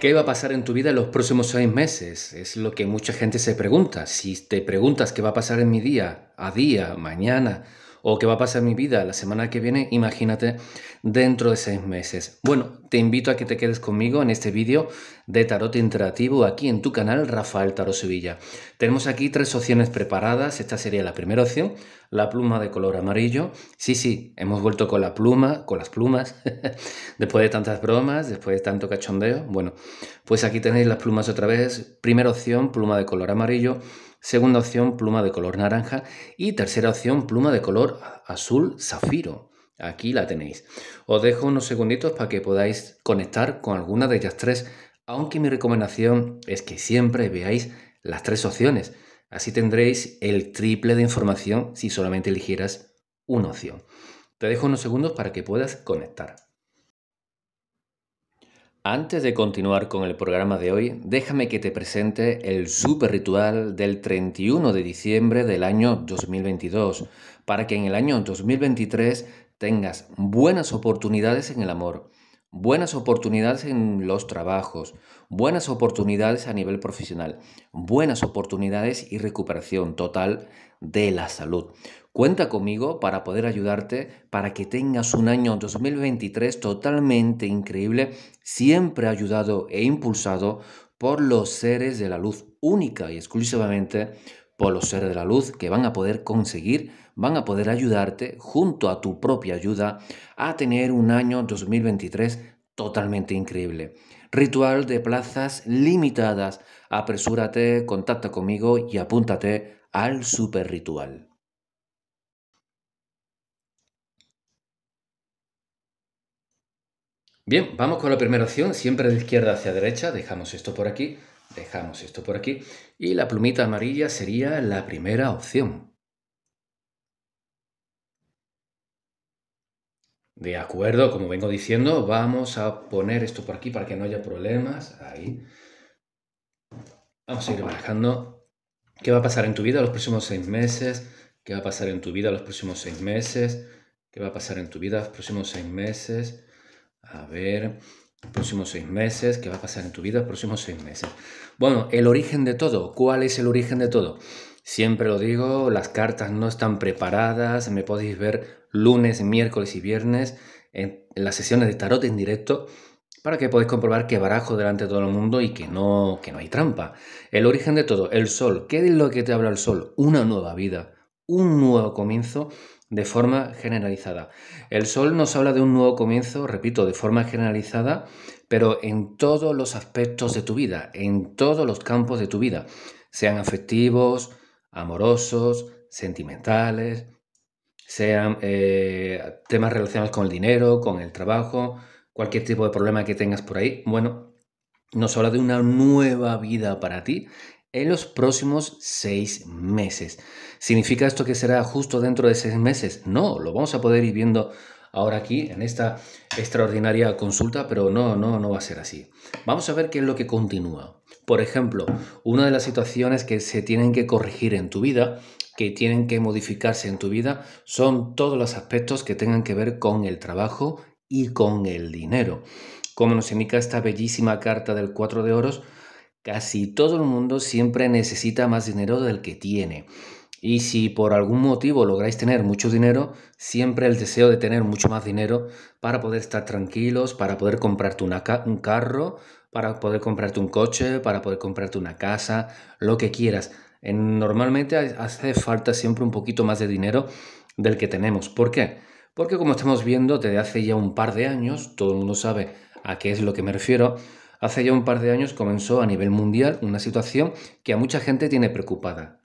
¿Qué va a pasar en tu vida en los próximos 6 meses? Es lo que mucha gente se pregunta. Si te preguntas qué va a pasar en mi día, a día, mañana, o qué va a pasar en mi vida la semana que viene, imagínate dentro de 6 meses. Bueno, te invito a que te quedes conmigo en este vídeo de tarot interactivo aquí en tu canal Rafael Tarot Sevilla. Tenemos aquí 3 opciones preparadas. Esta sería la primera opción, la pluma de color amarillo. Sí, hemos vuelto con la pluma, con las plumas, después de tantas bromas, después de tanto cachondeo. Bueno, pues aquí tenéis las plumas otra vez. Primera opción, pluma de color amarillo. Segunda opción, pluma de color naranja. Y tercera opción, pluma de color azul zafiro. Aquí la tenéis. Os dejo unos segunditos para que podáis conectar con alguna de ellas tres, aunque mi recomendación es que siempre veáis las 3 opciones. Así tendréis el triple de información si solamente eligieras una opción. Te dejo unos segundos para que puedas conectar. Antes de continuar con el programa de hoy, déjame que te presente el super ritual del 31 de diciembre del año 2022, para que en el año 2023 tengas buenas oportunidades en el amor, buenas oportunidades en los trabajos, buenas oportunidades a nivel profesional, buenas oportunidades y recuperación total de la salud. Cuenta conmigo para poder ayudarte para que tengas un año 2023 totalmente increíble, siempre ayudado e impulsado por los seres de la luz, única y exclusivamente por los seres de la luz que van a poder conseguir, van a poder ayudarte junto a tu propia ayuda a tener un año 2023 totalmente increíble. Ritual de plazas limitadas. Apresúrate, contacta conmigo y apúntate al super ritual. Bien, vamos con la primera opción, siempre de izquierda hacia derecha, dejamos esto por aquí y la plumita amarilla sería la primera opción. De acuerdo, como vengo diciendo, vamos a poner esto por aquí para que no haya problemas. Ahí. Vamos a ir manejando. ¿Qué va a pasar en tu vida los próximos 6 meses? ¿Qué va a pasar en tu vida los próximos 6 meses? ¿Qué va a pasar en tu vida los próximos 6 meses? A ver, los próximos 6 meses, ¿qué va a pasar en tu vida los próximos 6 meses? Bueno, el origen de todo. ¿Cuál es el origen de todo? Siempre lo digo, las cartas no están preparadas, me podéis ver lunes, miércoles y viernes en las sesiones de tarot en directo para que podáis comprobar que barajo delante de todo el mundo y que no hay trampa. El origen de todo, el sol. ¿Qué es lo que te habla el sol? Una nueva vida, un nuevo comienzo de forma generalizada. El sol nos habla de un nuevo comienzo, repito, de forma generalizada, pero en todos los aspectos de tu vida, en todos los campos de tu vida, sean afectivos, amorosos, sentimentales, sean temas relacionados con el dinero, con el trabajo, cualquier tipo de problema que tengas por ahí. Bueno, nos habla de una nueva vida para ti en los próximos 6 meses. ¿Significa esto que será justo dentro de 6 meses? No, lo vamos a poder ir viendo ahora aquí en esta extraordinaria consulta, pero no va a ser así. Vamos a ver qué es lo que continúa. Por ejemplo, una de las situaciones que se tienen que corregir en tu vida, que tienen que modificarse en tu vida, son todos los aspectos que tengan que ver con el trabajo y con el dinero. Como nos indica esta bellísima carta del 4 de oros, casi todo el mundo siempre necesita más dinero del que tiene. Y si por algún motivo lográis tener mucho dinero, siempre el deseo de tener mucho más dinero para poder estar tranquilos, para poder comprarte un carro, para poder comprarte un coche, para poder comprarte una casa, lo que quieras. Normalmente hace falta siempre un poquito más de dinero del que tenemos. ¿Por qué? Porque como estamos viendo desde hace ya un par de años, todo el mundo sabe a qué es lo que me refiero, hace ya un par de años comenzó a nivel mundial una situación que a mucha gente tiene preocupada.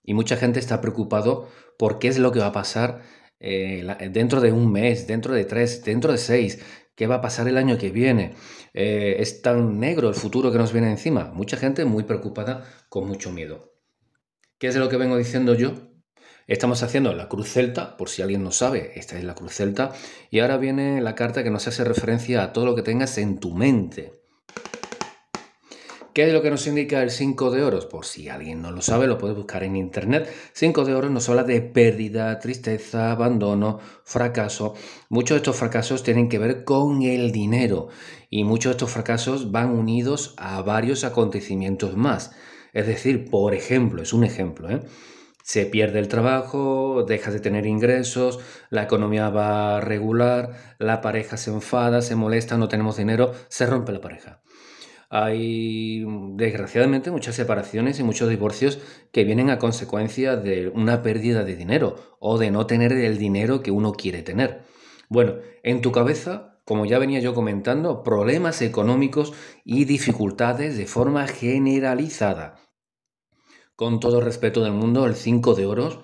Y mucha gente está preocupado por qué es lo que va a pasar dentro de un mes, dentro de 3, dentro de 6, qué va a pasar el año que viene. Es tan negro el futuro que nos viene encima. Mucha gente muy preocupada, con mucho miedo. ¿Qué es lo que vengo diciendo yo? Estamos haciendo la cruz celta, por si alguien no sabe, esta es la cruz celta, y ahora viene la carta que nos hace referencia a todo lo que tengas en tu mente. ¿Qué es lo que nos indica el 5 de oros? Por si alguien no lo sabe, lo puede buscar en internet. 5 de oros nos habla de pérdida, tristeza, abandono, fracaso. Muchos de estos fracasos tienen que ver con el dinero y muchos de estos fracasos van unidos a varios acontecimientos más. Es decir, por ejemplo, es un ejemplo, se pierde el trabajo, dejas de tener ingresos, la economía va regular, la pareja se enfada, se molesta, no tenemos dinero, se rompe la pareja. Hay, desgraciadamente, muchas separaciones y muchos divorcios que vienen a consecuencia de una pérdida de dinero o de no tener el dinero que uno quiere tener. Bueno, en tu cabeza, como ya venía yo comentando, problemas económicos y dificultades de forma generalizada. Con todo el respeto del mundo, el 5 de oros,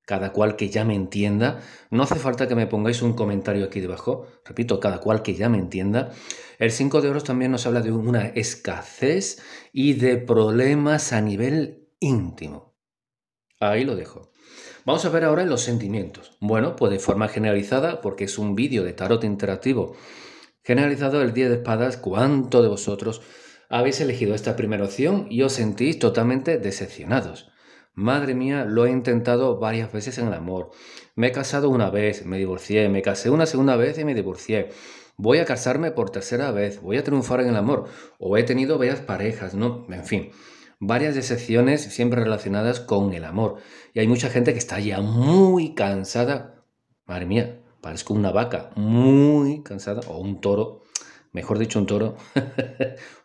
cada cual que ya me entienda, no hace falta que me pongáis un comentario aquí debajo, repito, cada cual que ya me entienda. El 5 de oros también nos habla de una escasez y de problemas a nivel íntimo. Ahí lo dejo. Vamos a ver ahora los sentimientos. Bueno, pues de forma generalizada, porque es un vídeo de tarot interactivo generalizado, el 10 de espadas, ¿cuántos de vosotros habéis elegido esta primera opción y os sentís totalmente decepcionados? Madre mía, lo he intentado varias veces en el amor. Me he casado una vez, me divorcié, me casé una segunda vez y me divorcié. Voy a casarme por tercera vez, voy a triunfar en el amor. O he tenido varias parejas, ¿no? En fin, varias decepciones siempre relacionadas con el amor. Y hay mucha gente que está ya muy cansada. Madre mía, parezco una vaca, muy cansada, o un toro, mejor dicho, un toro,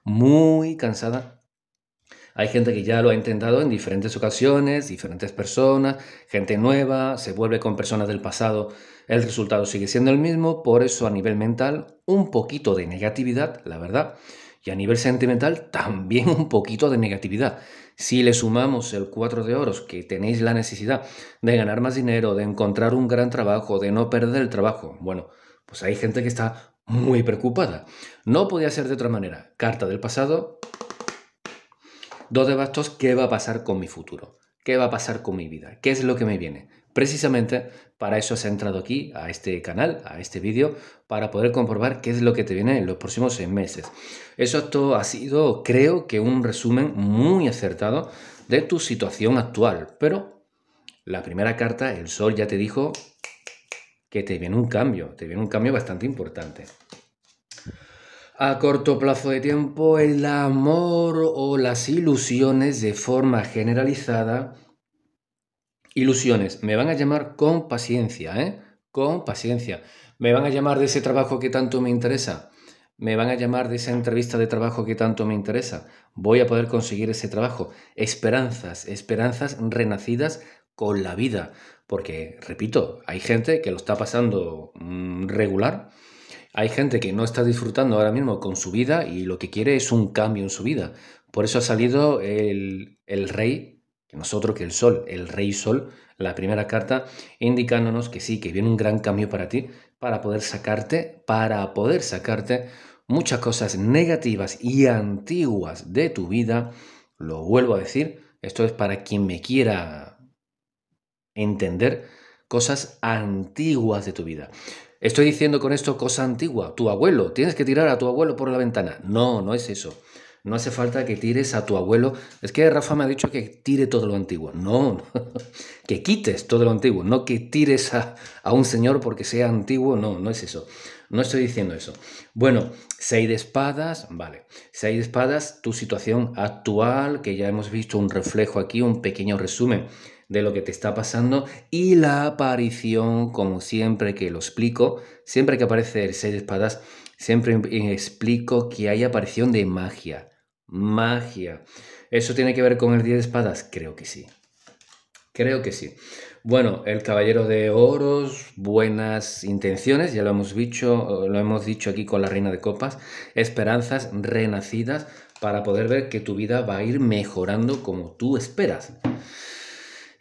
muy cansada. Hay gente que ya lo ha intentado en diferentes ocasiones, diferentes personas, gente nueva, se vuelve con personas del pasado, el resultado sigue siendo el mismo, por eso a nivel mental un poquito de negatividad, la verdad, y a nivel sentimental también un poquito de negatividad. Si le sumamos el 4 de oros, que tenéis la necesidad de ganar más dinero, de encontrar un gran trabajo, de no perder el trabajo, bueno, pues hay gente que está muy preocupada. No podía ser de otra manera. Carta del pasado. 2 de bastos, ¿qué va a pasar con mi futuro? ¿Qué va a pasar con mi vida? ¿Qué es lo que me viene? Precisamente para eso has entrado aquí, a este canal, a este vídeo, para poder comprobar qué es lo que te viene en los próximos 6 meses. Eso ha sido, creo que, un resumen muy acertado de tu situación actual. Pero la primera carta, el Sol, ya te dijo que te viene un cambio bastante importante. A corto plazo de tiempo, el amor o las ilusiones de forma generalizada. Ilusiones, me van a llamar con paciencia, ¿eh? Con paciencia. Me van a llamar de ese trabajo que tanto me interesa. Me van a llamar de esa entrevista de trabajo que tanto me interesa. Voy a poder conseguir ese trabajo. Esperanzas, esperanzas renacidas con la vida. Porque, repito, hay gente que lo está pasando regular. Hay gente que no está disfrutando ahora mismo con su vida y lo que quiere es un cambio en su vida. Por eso ha salido el rey, que nosotros, que el sol, el rey sol, la primera carta, indicándonos que sí, que viene un gran cambio para ti, para poder sacarte muchas cosas negativas y antiguas de tu vida. Lo vuelvo a decir, esto es para quien me quiera entender, cosas antiguas de tu vida. Estoy diciendo con esto cosa antigua. Tu abuelo, tienes que tirar a tu abuelo por la ventana. No, no es eso. No hace falta que tires a tu abuelo. Es que Rafa me ha dicho que tire todo lo antiguo. No, que quites todo lo antiguo. No que tires a un señor porque sea antiguo. No, no es eso. No estoy diciendo eso. Bueno, 6 de espadas, vale. 6 de espadas, tu situación actual, que ya hemos visto un reflejo aquí, un pequeño resumen de lo que te está pasando, y la aparición, como siempre que lo explico, siempre que aparece el 6 de espadas, siempre explico que hay aparición de magia. Magia. ¿Eso tiene que ver con el 10 de espadas? Creo que sí. Creo que sí. Bueno, el caballero de oros, buenas intenciones, ya lo hemos dicho aquí con la reina de copas, esperanzas renacidas para poder ver que tu vida va a ir mejorando como tú esperas.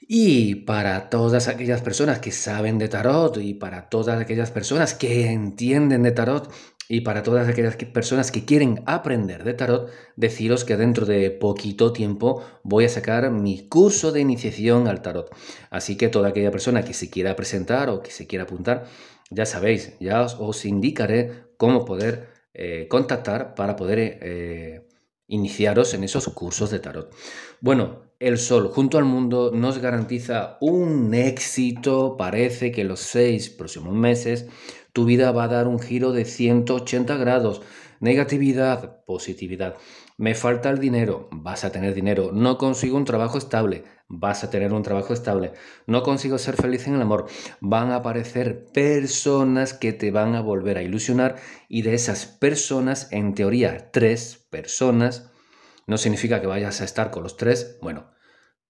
Y para todas aquellas personas que saben de tarot y para todas aquellas personas que entienden de tarot y para todas aquellas personas que quieren aprender de tarot, deciros que dentro de poquito tiempo voy a sacar mi curso de iniciación al tarot. Así que toda aquella persona que se quiera presentar o que se quiera apuntar, ya sabéis, ya os indicaré cómo poder contactar para poder iniciaros en esos cursos de tarot. Bueno, el Sol junto al mundo nos garantiza un éxito. Parece que los 6 próximos meses tu vida va a dar un giro de 180 grados. Negatividad, positividad. Me falta el dinero, vas a tener dinero. No consigo un trabajo estable, vas a tener un trabajo estable. No consigo ser feliz en el amor. Van a aparecer personas que te van a volver a ilusionar, y de esas personas, en teoría, 3 personas, no significa que vayas a estar con los 3. Bueno,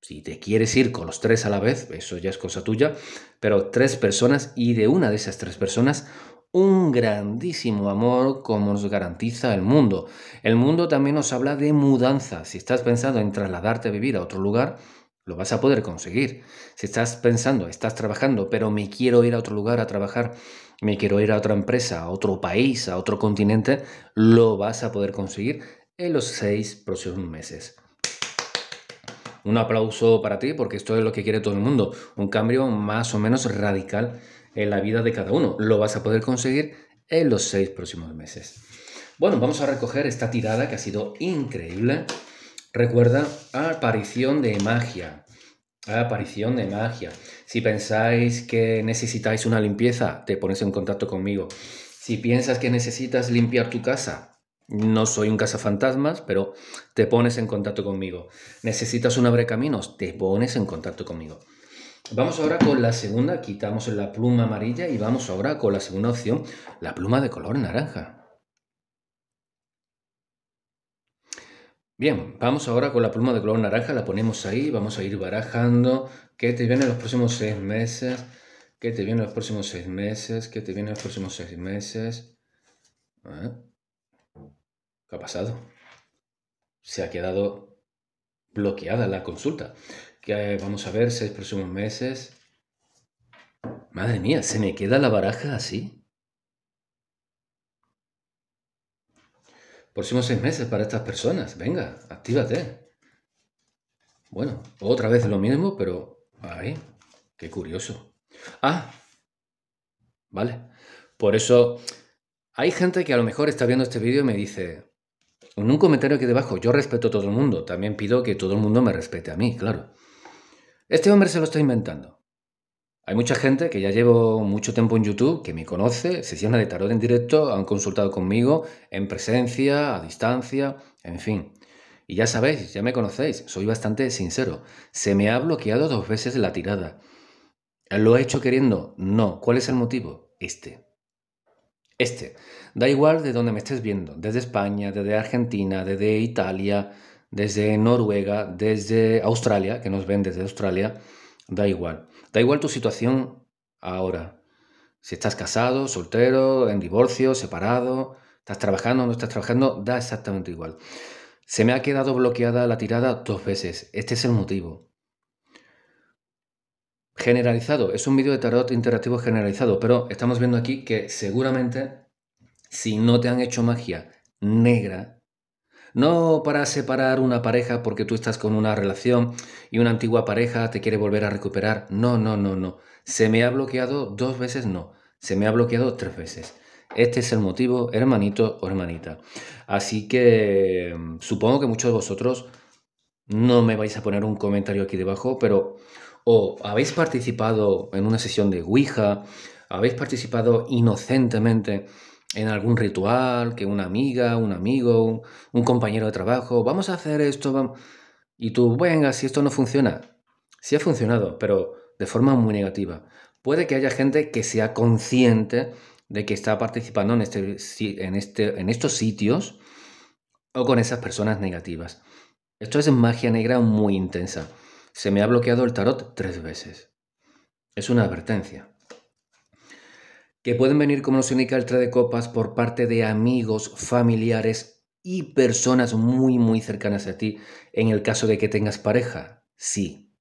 si te quieres ir con los 3 a la vez, eso ya es cosa tuya, pero 3 personas, y de una de esas 3 personas, un grandísimo amor como nos garantiza el mundo. El mundo también nos habla de mudanza. Si estás pensando en trasladarte a vivir a otro lugar, lo vas a poder conseguir. Si estás pensando, estás trabajando, pero me quiero ir a otro lugar a trabajar, me quiero ir a otra empresa, a otro país, a otro continente, lo vas a poder conseguir en los 6 próximos meses. Un aplauso para ti, porque esto es lo que quiere todo el mundo. Un cambio más o menos radical en la vida de cada uno. Lo vas a poder conseguir en los 6 próximos meses. Bueno, vamos a recoger esta tirada que ha sido increíble. Recuerda, aparición de magia. Aparición de magia. Si pensáis que necesitáis una limpieza, te pones en contacto conmigo. Si piensas que necesitas limpiar tu casa, no soy un cazafantasmas, pero te pones en contacto conmigo. ¿Necesitas un abrecaminos? Te pones en contacto conmigo. Vamos ahora con la segunda, quitamos la pluma amarilla y vamos ahora con la segunda opción, la pluma de color naranja. Bien, vamos ahora con la pluma de color naranja, la ponemos ahí, vamos a ir barajando. ¿Qué te viene en los próximos 6 meses? ¿Qué te viene en los próximos 6 meses? ¿Qué te viene en los próximos 6 meses? ¿Qué ha pasado? Se ha quedado bloqueada la consulta. Vamos a ver, 6 próximos meses. Madre mía, ¿se me queda la baraja así? Próximos 6 meses para estas personas. Venga, actívate. Bueno, otra vez lo mismo, pero... ¡Ay! ¡Qué curioso! ¡Ah! Vale. Por eso, hay gente que a lo mejor está viendo este vídeo y me dice... En un comentario aquí debajo, yo respeto a todo el mundo. También pido que todo el mundo me respete a mí, claro. Este hombre se lo está inventando. Hay mucha gente que ya llevo mucho tiempo en YouTube, que me conoce, sesiones de tarot en directo, han consultado conmigo en presencia, a distancia, en fin. Y ya sabéis, ya me conocéis, soy bastante sincero. Se me ha bloqueado 2 veces la tirada. ¿Lo he hecho queriendo? No. ¿Cuál es el motivo? Este. Da igual de donde me estés viendo, desde España, desde Argentina, desde Italia, desde Noruega, desde Australia, que nos ven desde Australia, da igual. Da igual tu situación ahora. Si estás casado, soltero, en divorcio, separado, estás trabajando, no estás trabajando, da exactamente igual. Se me ha quedado bloqueada la tirada 2 veces. Este es el motivo. Generalizado. Es un vídeo de tarot interactivo generalizado, pero estamos viendo aquí que seguramente si no te han hecho magia negra, no para separar una pareja porque tú estás con una relación y una antigua pareja te quiere volver a recuperar. No, no, no, no. Se me ha bloqueado 2 veces, no. Se me ha bloqueado 3 veces. Este es el motivo, hermanito o hermanita. Así que supongo que muchos de vosotros no me vais a poner un comentario aquí debajo, pero o habéis participado en una sesión de Ouija, habéis participado inocentemente en algún ritual, que una amiga, un amigo, un compañero de trabajo, vamos a hacer esto, vamos... Y tú, venga, si esto no funciona. Sí ha funcionado, pero de forma muy negativa. Puede que haya gente que sea consciente de que está participando en estos sitios o con esas personas negativas. Esto es magia negra muy intensa. Se me ha bloqueado el tarot 3 veces. Es una advertencia. Que pueden venir, como nos indica el 3 de copas, por parte de amigos, familiares y personas muy, muy cercanas a ti, en el caso de que tengas pareja. Sí.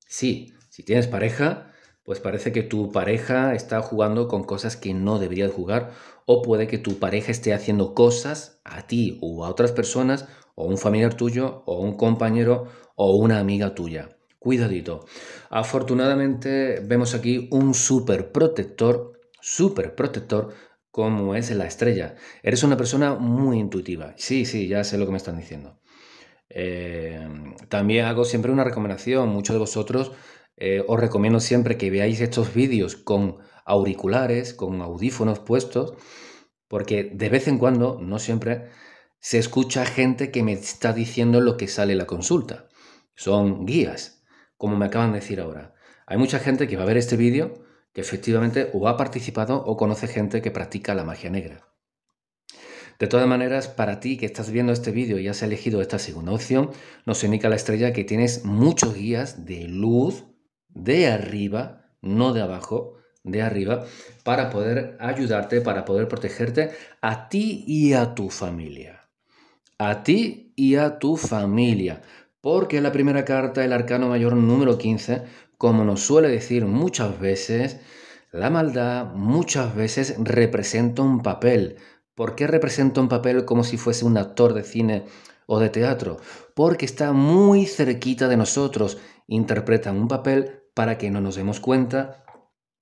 Sí, si tienes pareja, pues parece que tu pareja está jugando con cosas que no debería jugar, o puede que tu pareja esté haciendo cosas a ti o a otras personas, o un familiar tuyo, o un compañero, o una amiga tuya. Cuidadito. Afortunadamente vemos aquí un súper protector cómo es la estrella. Eres una persona muy intuitiva. Sí, sí, ya sé lo que me están diciendo. También hago siempre una recomendación. Muchos de vosotros os recomiendo siempre que veáis estos vídeos con auriculares, con audífonos puestos, porque de vez en cuando, no siempre, se escucha gente que me está diciendo lo que sale en la consulta. Son guías, como me acaban de decir ahora. Hay mucha gente que va a ver este vídeo que efectivamente o ha participado o conoce gente que practica la magia negra. De todas maneras, para ti que estás viendo este vídeo y has elegido esta segunda opción, nos indica la estrella que tienes muchos guías de luz de arriba, no de abajo, de arriba, para poder ayudarte, para poder protegerte a ti y a tu familia. A ti y a tu familia. Porque la primera carta, el arcano mayor número 15, como nos suele decir muchas veces, la maldad muchas veces representa un papel. ¿Por qué representa un papel como si fuese un actor de cine o de teatro? Porque está muy cerquita de nosotros. Interpretan un papel para que no nos demos cuenta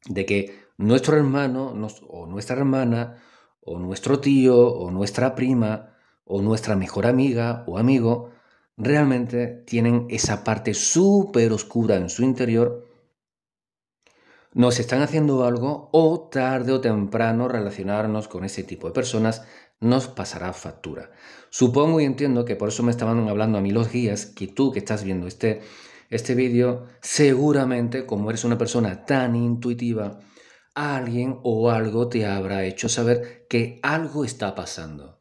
de que nuestro hermano o nuestra hermana o nuestro tío o nuestra prima o nuestra mejor amiga o amigo realmente tienen esa parte súper oscura en su interior, nos están haciendo algo o tarde o temprano relacionarnos con ese tipo de personas nos pasará factura. Supongo y entiendo que por eso me estaban hablando a mí los guías, que tú que estás viendo este vídeo, seguramente como eres una persona tan intuitiva, alguien o algo te habrá hecho saber que algo está pasando.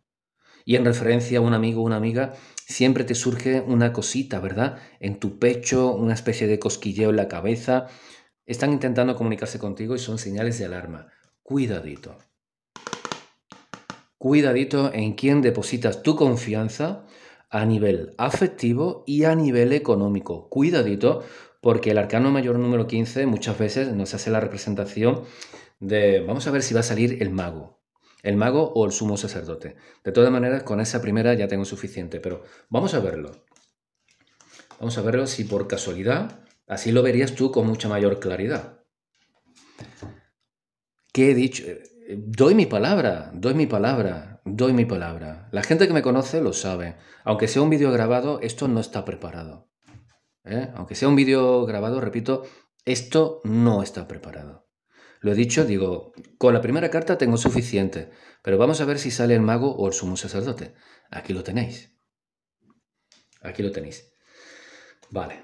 Y en referencia a un amigo o una amiga, siempre te surge una cosita, ¿verdad? En tu pecho, una especie de cosquilleo en la cabeza. Están intentando comunicarse contigo y son señales de alarma. Cuidadito. Cuidadito en quién depositas tu confianza a nivel afectivo y a nivel económico. Cuidadito, porque el arcano mayor número 15 muchas veces nos hace la representación de, vamos a ver si va a salir el mago o el sumo sacerdote. De todas maneras, con esa primera ya tengo suficiente, pero vamos a verlo. Vamos a verlo si por casualidad, así lo verías tú con mucha mayor claridad. ¿Qué he dicho? Doy mi palabra, doy mi palabra, doy mi palabra. La gente que me conoce lo sabe. Aunque sea un vídeo grabado, esto no está preparado. Aunque sea un vídeo grabado, repito, esto no está preparado. Lo he dicho, digo, con la primera carta tengo suficiente, pero vamos a ver si sale el mago o el sumo sacerdote. Aquí lo tenéis. Aquí lo tenéis. Vale.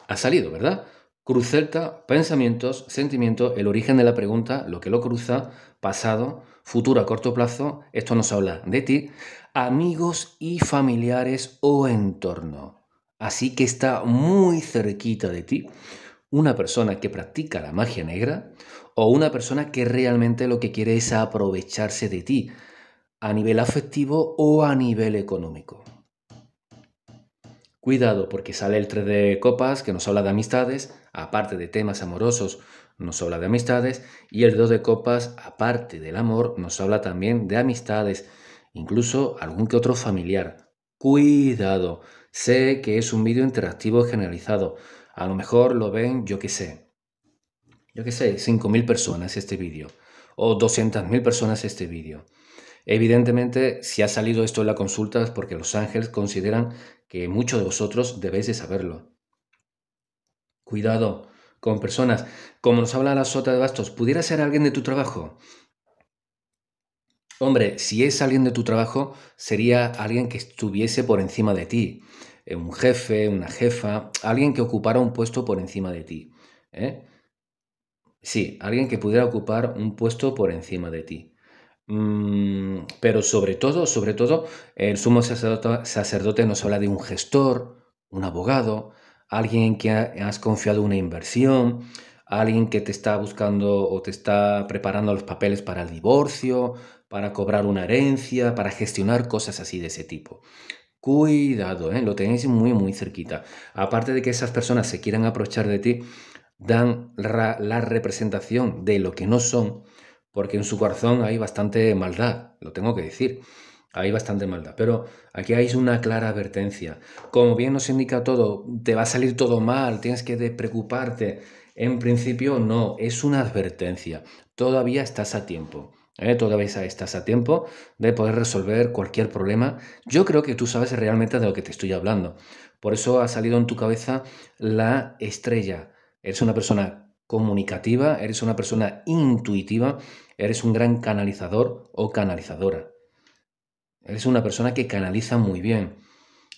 Ha salido, ¿verdad? Cruz celta, pensamientos, sentimientos, el origen de la pregunta, lo que lo cruza, pasado, futuro a corto plazo, esto nos habla de ti, amigos y familiares o entorno. Así que está muy cerquita de ti una persona que practica la magia negra o una persona que realmente lo que quiere es aprovecharse de ti a nivel afectivo o a nivel económico. Cuidado porque sale el 3 de copas que nos habla de amistades, aparte de temas amorosos nos habla de amistades, y el 2 de copas, aparte del amor, nos habla también de amistades, incluso algún que otro familiar. Cuidado, sé que es un vídeo interactivo generalizado, a lo mejor lo ven, yo qué sé, 5.000 personas este vídeo, o 200.000 personas este vídeo. Evidentemente, si ha salido esto en la consulta es porque los ángeles consideran que muchos de vosotros debéis de saberlo. Cuidado con personas. Como nos habla la sota de bastos, ¿pudiera ser alguien de tu trabajo? Hombre, si es alguien de tu trabajo, sería alguien que estuviese por encima de ti. Un jefe, una jefa, alguien que ocupara un puesto por encima de ti. Sí, alguien que pudiera ocupar un puesto por encima de ti. Pero sobre todo, el sumo sacerdote nos habla de un gestor, un abogado, alguien que has confiado una inversión, alguien que te está buscando o te está preparando los papeles para el divorcio, para cobrar una herencia, para gestionar cosas así de ese tipo. Cuidado, lo tenéis muy, muy cerquita. Aparte de que esas personas se quieran aprovechar de ti, dan la representación de lo que no son, porque en su corazón hay bastante maldad, lo tengo que decir, hay bastante maldad. Pero aquí hay una clara advertencia. Como bien nos indica todo, te va a salir todo mal, tienes que preocuparte. En principio no, es una advertencia. todavía estás a tiempo. Todavía estás a tiempo de poder resolver cualquier problema. Yo creo que tú sabes realmente de lo que te estoy hablando. Por eso ha salido en tu cabeza la estrella. Eres una persona comunicativa, eres una persona intuitiva, eres un gran canalizador o canalizadora. Eres una persona que canaliza muy bien.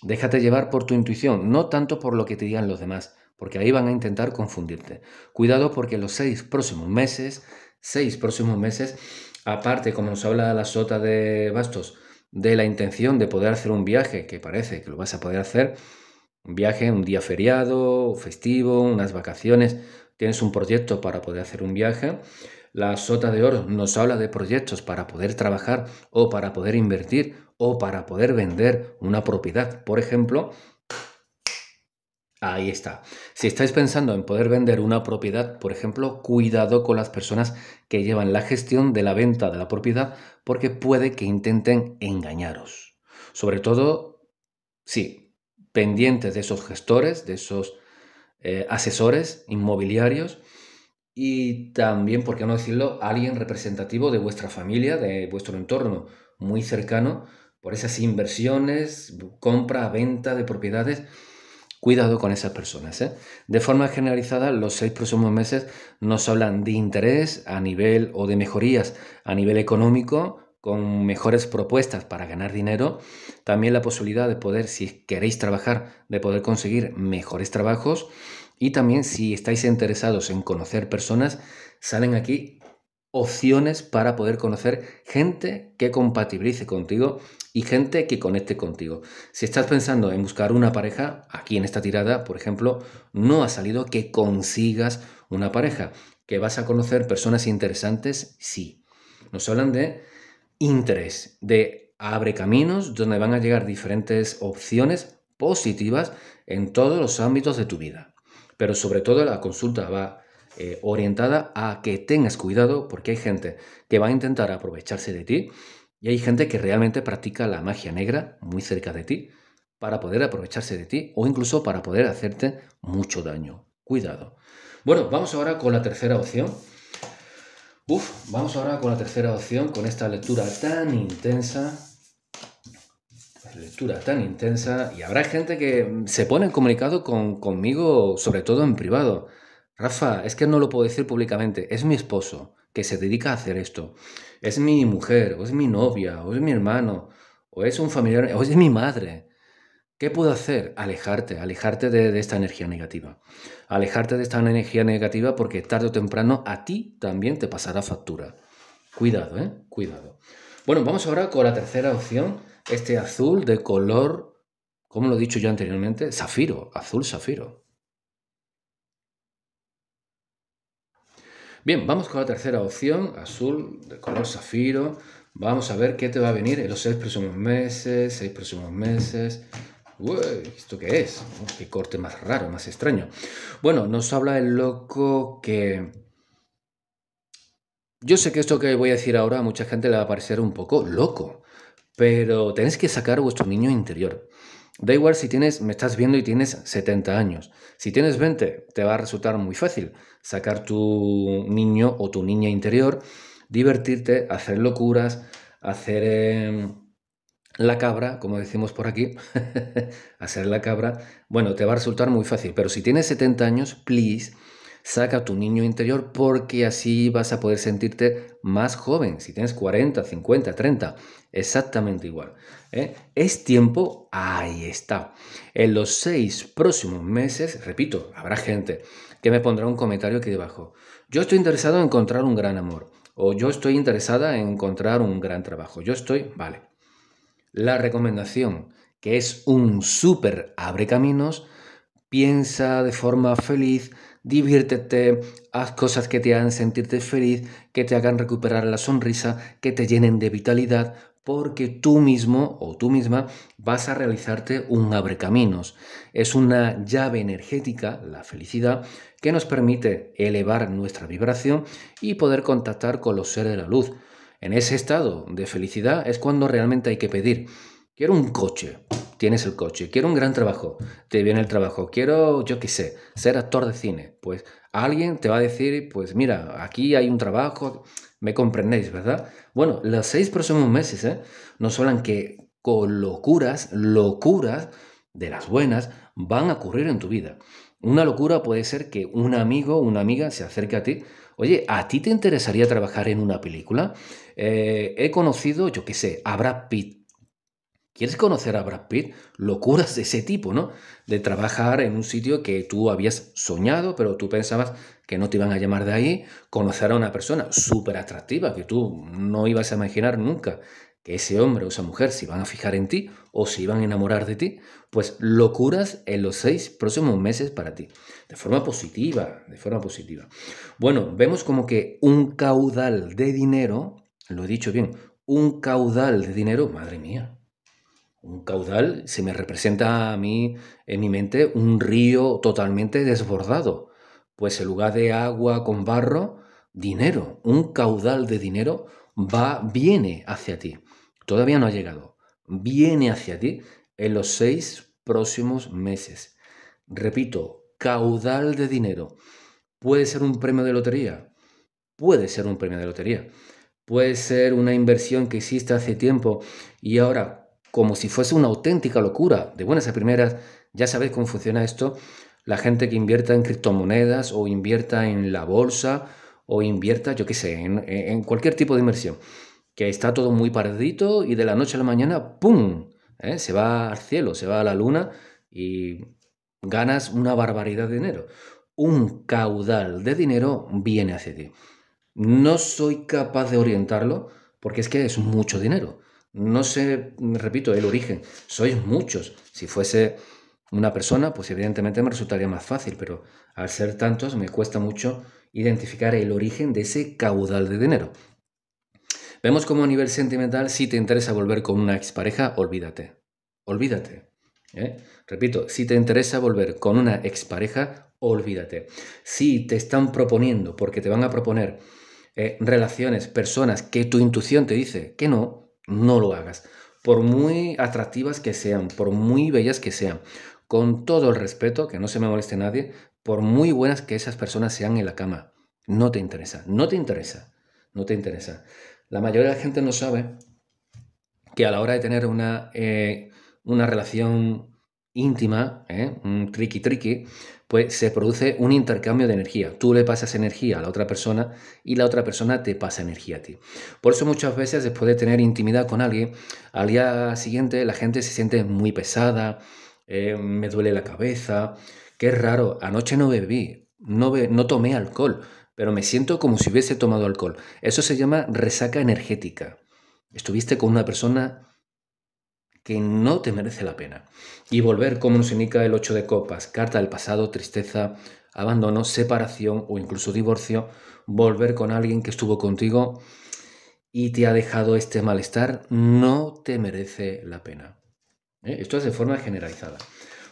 Déjate llevar por tu intuición, no tanto por lo que te digan los demás, porque ahí van a intentar confundirte. Cuidado porque los 6 próximos meses, aparte, como nos habla la sota de bastos, de la intención de poder hacer un viaje, que parece que lo vas a poder hacer, un viaje, un día feriado, festivo, unas vacaciones, tienes un proyecto para poder hacer un viaje. La sota de oro nos habla de proyectos para poder trabajar o para poder invertir o para poder vender una propiedad, por ejemplo. Ahí está. Si estáis pensando en poder vender una propiedad, por ejemplo, cuidado con las personas que llevan la gestión de la venta de la propiedad porque puede que intenten engañaros. Sobre todo, sí, pendientes de esos gestores, de esos asesores inmobiliarios y también, por qué no decirlo, alguien representativo de vuestra familia, de vuestro entorno muy cercano, por esas inversiones, compra, venta de propiedades. Cuidado con esas personas. De forma generalizada, los 6 próximos meses nos hablan de interés a nivel o de mejorías a nivel económico, con mejores propuestas para ganar dinero. También la posibilidad de poder, si queréis trabajar, de poder conseguir mejores trabajos. Y también si estáis interesados en conocer personas, salen aquí opciones para poder conocer gente que compatibilice contigo y gente que conecte contigo. Si estás pensando en buscar una pareja, aquí en esta tirada, por ejemplo, no ha salido que consigas una pareja. ¿Que vas a conocer personas interesantes? Sí. Nos hablan de interés, de abre caminos donde van a llegar diferentes opciones positivas en todos los ámbitos de tu vida. Pero sobre todo la consulta va orientada a que tengas cuidado porque hay gente que va a intentar aprovecharse de ti y hay gente que realmente practica la magia negra muy cerca de ti para poder aprovecharse de ti o incluso para poder hacerte mucho daño. Cuidado. Bueno, vamos ahora con la tercera opción. Vamos ahora con la tercera opción, con esta lectura tan intensa. Y habrá gente que se pone en comunicado conmigo, sobre todo en privado. Rafa, es que no lo puedo decir públicamente, es mi esposo que se dedica a hacer esto. Es mi mujer, o es mi novia, o es mi hermano, o es un familiar, o es mi madre. ¿Qué puedo hacer? Alejarte de esta energía negativa. Alejarte de esta energía negativa porque tarde o temprano a ti también te pasará factura. Cuidado, cuidado. Bueno, vamos ahora con la tercera opción. Este azul de color, como lo he dicho yo anteriormente, zafiro, azul zafiro. Bien, vamos con la tercera opción, azul de color zafiro. Vamos a ver qué te va a venir en los 6 próximos meses, Uy, ¿esto qué es? Qué corte más raro, más extraño. Bueno, nos habla el loco que... Yo sé que esto que voy a decir ahora a mucha gente le va a parecer un poco loco, pero tenéis que sacar vuestro niño interior. Da igual si me estás viendo y tienes 70 años. Si tienes 20, te va a resultar muy fácil sacar tu niño o tu niña interior, divertirte, hacer locuras, hacer la cabra, como decimos por aquí, hacer la cabra. Bueno, te va a resultar muy fácil, pero si tienes 70 años, please, saca tu niño interior porque así vas a poder sentirte más joven. Si tienes 40, 50, 30, exactamente igual. Es tiempo, ahí está. En los 6 próximos meses, repito, habrá gente que me pondrá un comentario aquí debajo. Yo estoy interesado en encontrar un gran amor. O yo estoy interesada en encontrar un gran trabajo. Vale. La recomendación, que es un súper abre caminos, piensa de forma feliz, diviértete, haz cosas que te hagan sentirte feliz, que te hagan recuperar la sonrisa, que te llenen de vitalidad, porque tú mismo o tú misma vas a realizarte un abrecaminos. Es una llave energética, la felicidad, que nos permite elevar nuestra vibración y poder contactar con los seres de la luz. En ese estado de felicidad es cuando realmente hay que pedir. Quiero un coche. tienes el coche. Quiero un gran trabajo, te viene el trabajo. Quiero, yo qué sé, ser actor de cine. Pues alguien te va a decir, pues mira, aquí hay un trabajo, me comprendéis, ¿verdad? Bueno, los 6 próximos meses, nos hablan que con locuras de las buenas van a ocurrir en tu vida. Una locura puede ser que un amigo o una amiga se acerque a ti. Oye, ¿a ti te interesaría trabajar en una película? He conocido, yo qué sé, a Brad Pitt. ¿Quieres conocer a Brad Pitt? Locuras de ese tipo, ¿no? De trabajar en un sitio que tú habías soñado, pero tú pensabas que no te iban a llamar de ahí. Conocer a una persona súper atractiva que tú no ibas a imaginar nunca que ese hombre o esa mujer se iban a fijar en ti o se iban a enamorar de ti. Pues locuras en los 6 próximos meses para ti. De forma positiva, de forma positiva. Bueno, vemos como que un caudal de dinero, lo he dicho bien, un caudal de dinero, madre mía. Un caudal se me representa a mí en mi mente un río totalmente desbordado. Pues en lugar de agua con barro, dinero. Un caudal de dinero viene hacia ti. Todavía no ha llegado. Viene hacia ti en los 6 próximos meses. Repito, caudal de dinero. ¿Puede ser un premio de lotería? Puede ser un premio de lotería. Puede ser una inversión que existe hace tiempo y ahora, como si fuese una auténtica locura, de buenas a primeras, ya sabéis cómo funciona esto, la gente que invierta en criptomonedas o invierta en la bolsa o invierta, yo qué sé, en cualquier tipo de inversión, que está todo muy paradito y de la noche a la mañana, ¡pum!, se va al cielo, se va a la luna y ganas una barbaridad de dinero. Un caudal de dinero viene hacia ti. No soy capaz de orientarlo porque es que es mucho dinero. No sé, repito, el origen. Sois muchos. Si fuese una persona, pues evidentemente me resultaría más fácil, pero al ser tantos me cuesta mucho identificar el origen de ese caudal de dinero. Vemos como a nivel sentimental, si te interesa volver con una expareja, olvídate. Olvídate. Repito, si te interesa volver con una expareja, olvídate. Si te están proponiendo, porque te van a proponer relaciones, personas que tu intuición te dice que no, no lo hagas. Por muy atractivas que sean, por muy bellas que sean, con todo el respeto, que no se me moleste nadie, por muy buenas que esas personas sean en la cama, no te interesa, no te interesa, no te interesa. La mayoría de la gente no sabe que a la hora de tener una relación íntima, un triqui, pues se produce un intercambio de energía. Tú le pasas energía a la otra persona y la otra persona te pasa energía a ti. Por eso muchas veces después de tener intimidad con alguien, al día siguiente la gente se siente muy pesada, me duele la cabeza, qué raro, anoche no bebí, no tomé alcohol, pero me siento como si hubiese tomado alcohol. Eso se llama resaca energética. Estuviste con una persona que no te merece la pena. Y volver, como nos indica el 8 de copas, carta del pasado, tristeza, abandono, separación o incluso divorcio, volver con alguien que estuvo contigo y te ha dejado este malestar, no te merece la pena. Esto es de forma generalizada.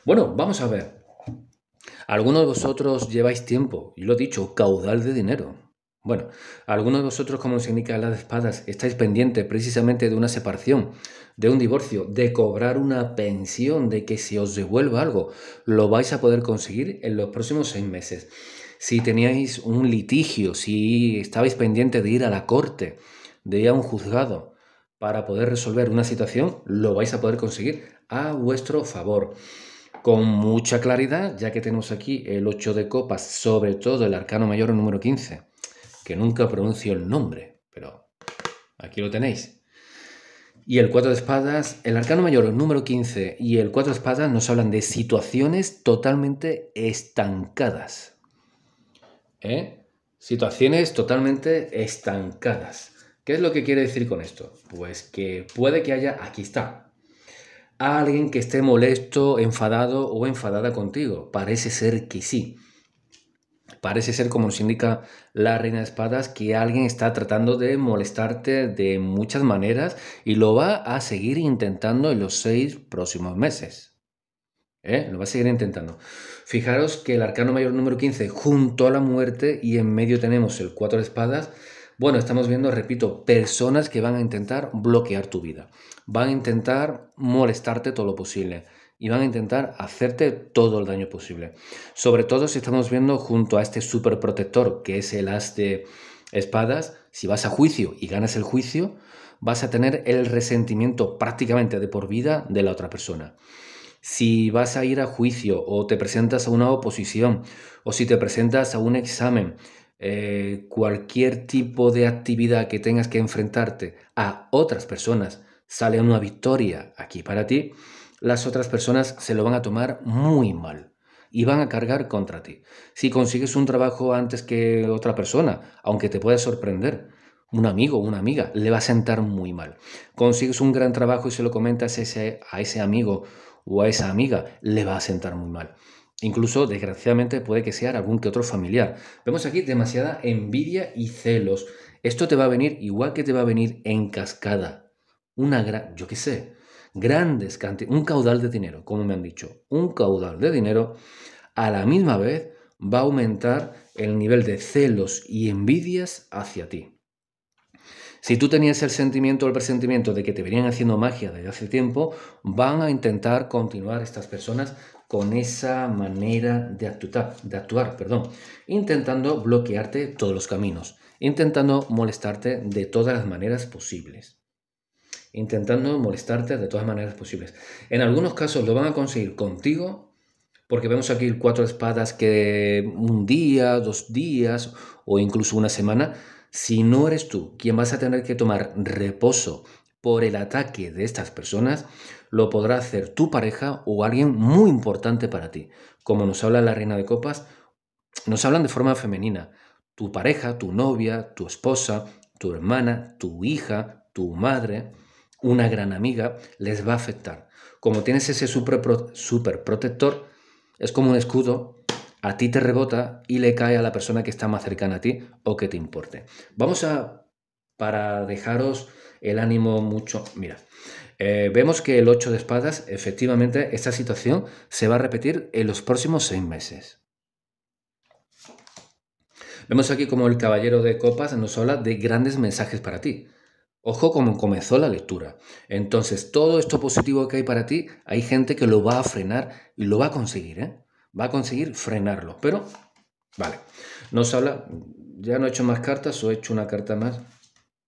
Bueno, vamos a ver. Algunos de vosotros lleváis tiempo, y lo he dicho, caudal de dinero. Bueno, algunos de vosotros, como nos indica las espadas, estáis pendientes precisamente de una separación, de un divorcio, de cobrar una pensión, de que se os devuelva algo. Lo vais a poder conseguir en los próximos 6 meses. Si teníais un litigio, si estabais pendientes de ir a la corte, de ir a un juzgado para poder resolver una situación, lo vais a poder conseguir a vuestro favor. Con mucha claridad, ya que tenemos aquí el 8 de copas, sobre todo el arcano mayor número 15, que nunca pronuncio el nombre, pero aquí lo tenéis. Y el 4 de espadas, el arcano mayor número 15 y el 4 de espadas nos hablan de situaciones totalmente estancadas. Situaciones totalmente estancadas. ¿Qué es lo que quiere decir con esto? Pues que puede que haya, aquí está, alguien que esté molesto, enfadado o enfadada contigo. Parece ser que sí. Parece ser, como nos indica la reina de espadas, que alguien está tratando de molestarte de muchas maneras y lo va a seguir intentando en los 6 próximos meses. Lo va a seguir intentando. Fijaros que el arcano mayor número 15 junto a la muerte y en medio tenemos el 4 de espadas, Bueno, estamos viendo, repito, personas que van a intentar bloquear tu vida, van a intentar molestarte todo lo posible y van a intentar hacerte todo el daño posible. Sobre todo si estamos viendo junto a este super protector que es el as de espadas, si vas a juicio y ganas el juicio, vas a tener el resentimiento prácticamente de por vida de la otra persona. Si vas a ir a juicio o te presentas a una oposición o si te presentas a un examen, cualquier tipo de actividad que tengas que enfrentarte a otras personas, sale una victoria aquí para ti, las otras personas se lo van a tomar muy mal y van a cargar contra ti. Si consigues un trabajo antes que otra persona, aunque te pueda sorprender, un amigo o una amiga, le va a sentar muy mal. Consigues un gran trabajo y se lo comentas a ese amigo o a esa amiga, le va a sentar muy mal. Incluso, desgraciadamente, puede que sea algún que otro familiar. Vemos aquí demasiada envidia y celos. Esto te va a venir igual que te va a venir en cascada. Yo qué sé, grandes cantidades, un caudal de dinero, como me han dicho. Un caudal de dinero a la misma vez va a aumentar el nivel de celos y envidias hacia ti. Si tú tenías el sentimiento o el presentimiento de que te venían haciendo magia desde hace tiempo, van a intentar continuar estas personas con esa manera de actuar, intentando bloquearte todos los caminos, intentando molestarte de todas las maneras posibles. En algunos casos lo van a conseguir contigo, porque vemos aquí el 4 de espadas que un día, 2 días o incluso una semana, si no eres tú quien vas a tener que tomar reposo por el ataque de estas personas, lo podrá hacer tu pareja o alguien muy importante para ti. Como nos habla la Reina de Copas, nos hablan de forma femenina. Tu pareja, tu novia, tu esposa, tu hermana, tu hija, tu madre, una gran amiga, les va a afectar. Como tienes ese super protector, es como un escudo, a ti te rebota y le cae a la persona que está más cercana a ti o que te importe. Para dejaros el ánimo mucho, mira, vemos que el 8 de espadas, efectivamente, esta situación se va a repetir en los próximos 6 meses. Vemos aquí como el caballero de copas nos habla de grandes mensajes para ti. Ojo cómo comenzó la lectura. Entonces, todo esto positivo que hay para ti, hay gente que lo va a frenar y lo va a conseguir, ¿eh? Va a conseguir frenarlo. Pero, vale, nos habla, ya no he hecho más cartas o he hecho una carta más.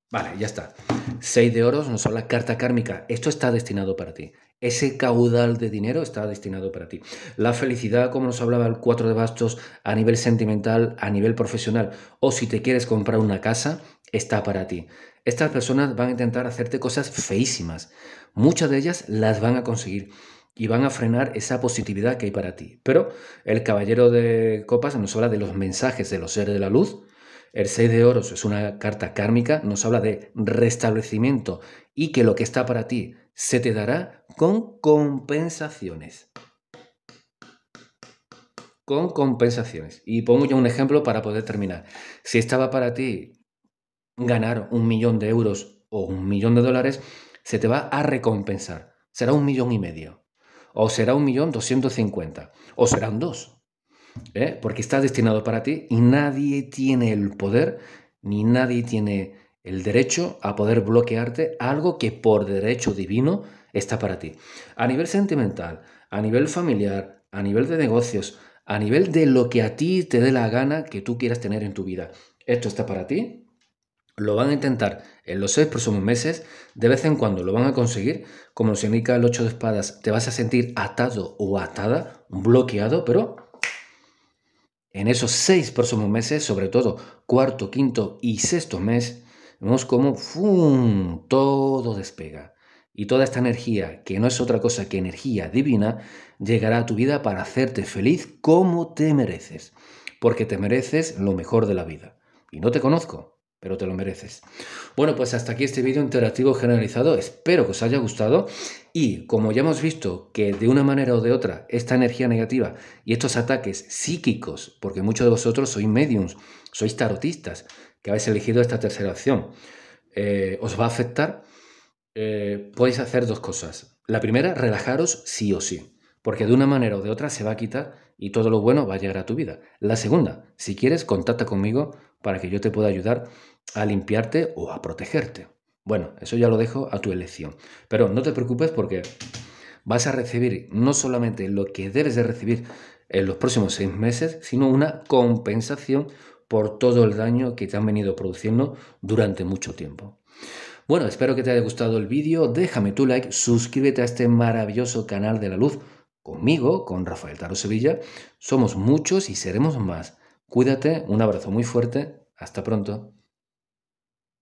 Vale, ya está. 6 de oros nos habla carta kármica. Esto está destinado para ti. Ese caudal de dinero está destinado para ti. La felicidad, como nos hablaba el 4 de bastos, a nivel sentimental, a nivel profesional, o si te quieres comprar una casa, está para ti. Estas personas van a intentar hacerte cosas feísimas. Muchas de ellas las van a conseguir y van a frenar esa positividad que hay para ti. Pero el caballero de copas nos habla de los mensajes de los seres de la luz. El 6 de oros es una carta kármica, nos habla de restablecimiento y que lo que está para ti se te dará con compensaciones. Con compensaciones. Y pongo yo un ejemplo para poder terminar. Si estaba para ti ganar 1 millón de euros o 1 millón de dólares, se te va a recompensar. Será 1,5 millones. O será 1,250,000. O serán 2. Porque está destinado para ti y nadie tiene el poder ni nadie tiene el derecho a poder bloquearte algo que por derecho divino está para ti. A nivel sentimental, a nivel familiar, a nivel de negocios, a nivel de lo que a ti te dé la gana que tú quieras tener en tu vida. Esto está para ti. Lo van a intentar en los 6 próximos meses, de vez en cuando lo van a conseguir. Como nos indica el 8 de espadas, te vas a sentir atado o atada, bloqueado, pero en esos 6 próximos meses, sobre todo cuarto, quinto y sexto mes, vemos cómo ¡fum!, todo despega. Y toda esta energía, que no es otra cosa que energía divina, llegará a tu vida para hacerte feliz como te mereces. Porque te mereces lo mejor de la vida. Y no te conozco, pero te lo mereces. Bueno, pues hasta aquí este vídeo interactivo generalizado. Espero que os haya gustado. Y como ya hemos visto que de una manera o de otra esta energía negativa y estos ataques psíquicos, porque muchos de vosotros sois mediums, sois tarotistas, que habéis elegido esta tercera opción, os va a afectar, podéis hacer 2 cosas. La primera, relajaros sí o sí, porque de una manera o de otra se va a quitar y todo lo bueno va a llegar a tu vida. La segunda, si quieres, contacta conmigo para que yo te pueda ayudar a limpiarte o a protegerte. Bueno, eso ya lo dejo a tu elección. Pero no te preocupes porque vas a recibir no solamente lo que debes de recibir en los próximos 6 meses, sino una compensación por todo el daño que te han venido produciendo durante mucho tiempo. Bueno, espero que te haya gustado el vídeo, déjame tu like, suscríbete a este maravilloso canal de la luz conmigo, con Rafael Taro Sevilla. Somos muchos y seremos más. Cuídate, un abrazo muy fuerte, hasta pronto.